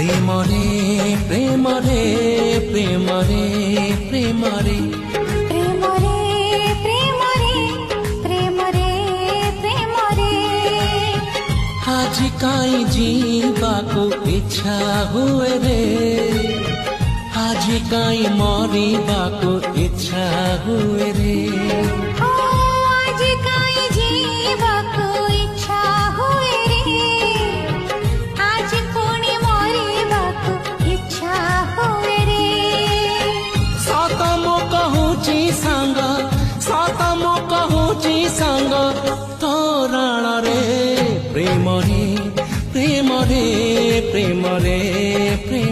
प्रेम रे प्रेम रे प्रेम रे प्रेम रे प्रेम रे प्रेम रे प्रेम रे प्रेम रे आज काई जीवा को इच्छा हुए रे आज काई मरिबा को इच्छा हुए रे आज काई जीवा को इच्छा हुए रे आज पुणी मरिबा को इच्छा हुए रे सतम कहूची सांग सतम कहूची सांग तोरण रे प्रेम रे प्रेम रे प्रेम रे प्रेम